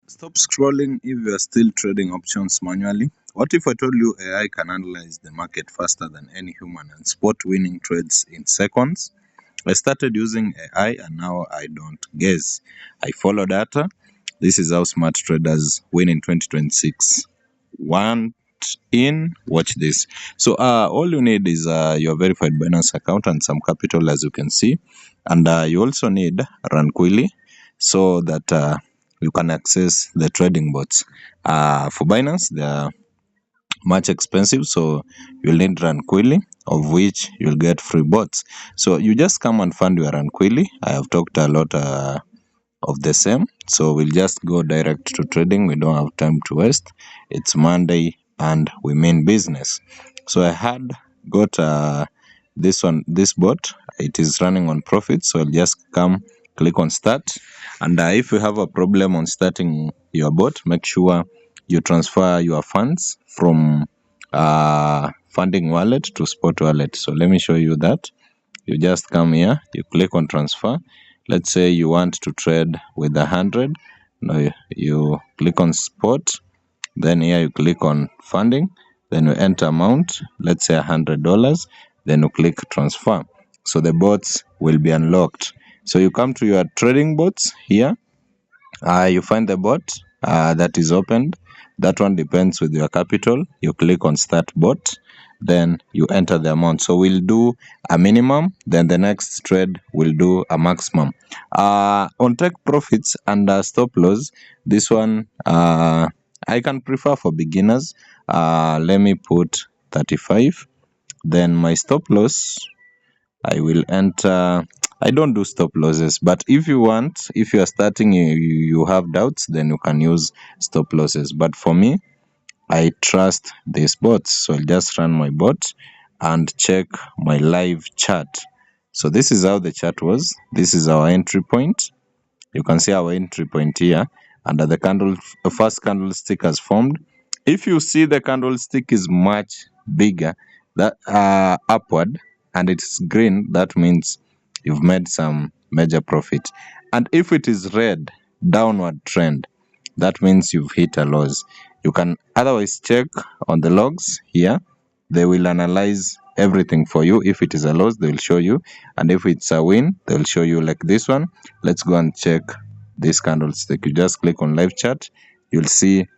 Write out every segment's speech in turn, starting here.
Stop scrolling if you are still trading options manually. What if I told you AI can analyze the market faster than any human and spot winning trades in seconds? I started using AI and now I don't guess. I follow data. This is how smart traders win in 2026. Want in? Watch this. So all you need is your verified Binance account and some capital, as you can see. And you also need RunQuilly so that you can access the trading bots. For Binance, they are much expensive, so you'll need RunQuilly, of which you'll get free bots. So you just come and fund your RunQuilly. I have talked a lot of the same, so we'll just go direct to trading. We don't have time to waste. It's Monday and we mean business. So I had got this bot. It is running on profit, so I'll just come click on start. And if you have a problem on starting your bot, make sure you transfer your funds from funding wallet to spot wallet. So let me show you that. You just come here, you click on transfer. Let's say you want to trade with 100. Now you click on spot, then here you click on funding, then you enter amount, let's say $100, then you click transfer. So the bots will be unlocked. So you come to your trading bots here. You find the bot that is opened. That one depends with your capital. You click on start bot, then you enter the amount. So we'll do a minimum, then the next trade will do a maximum. On take profits and stop loss, this one I can prefer for beginners. Let me put 35. Then my stop loss, I will enter. I don't do stop losses, but if you want, if you are starting, you have doubts, then you can use stop losses. But for me, I trust these bots, so I'll just run my bot and check my live chart. So this is how the chart was. This is our entry point. You can see our entry point here, and the first candlestick has formed. If you see the candlestick is much bigger, that upward, and it's green, that means you've made some major profit. And if it is red, downward trend, that means you've hit a loss. You can otherwise check on the logs here. They will analyze everything for you. If it is a loss, they will show you, and if it's a win, they will show you like this one. Let's go and check this candlestick. You just click on live chart, you'll see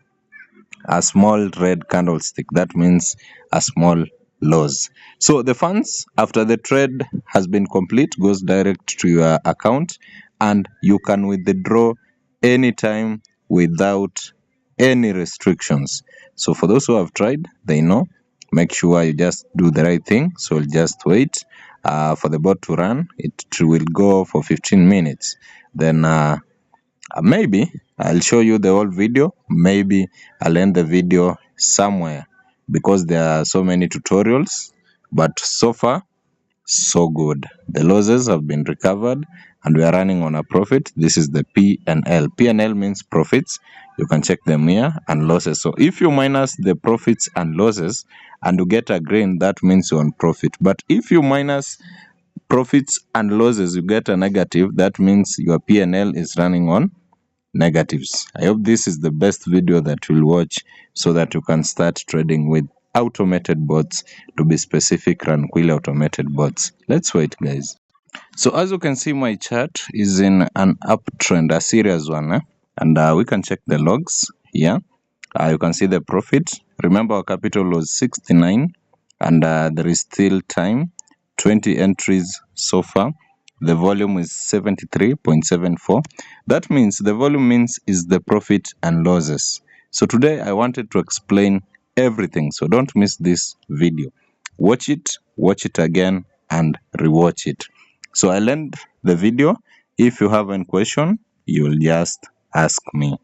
a small red candlestick. That means a small loss. So the funds after the trade has been complete goes direct to your account, and you can withdraw anytime without any restrictions. So for those who have tried, they know. Make sure you just do the right thing. So we'll just wait for the bot to run. It will go for 15 minutes. Then maybe I'll show you the whole video. Maybe I'll end the video somewhere because there are so many tutorials. But so far, so good. The losses have been recovered and we are running on a profit. This is the P&L. P&L means profits. You can check them here, and losses. So if you minus the profits and losses and you get a green, that means you're on profit. But if you minus profits and losses, you get a negative, that means your P&L is running on negatives. I hope this is the best video that you'll watch so that you can start trading with automated bots. To be specific, RunQuilly automated bots. Let's wait, guys. So as you can see, my chart is in an uptrend, a serious one, and we can check the logs here. You can see the profit. Remember, our capital was 69, and there is still time. 20 entries so far. The volume is 73.74. That means the volume means is the profit and losses. So today I wanted to explain everything, so don't miss this video. Watch it again, and rewatch it. So I'll end the video. If you have any question, you'll just ask me.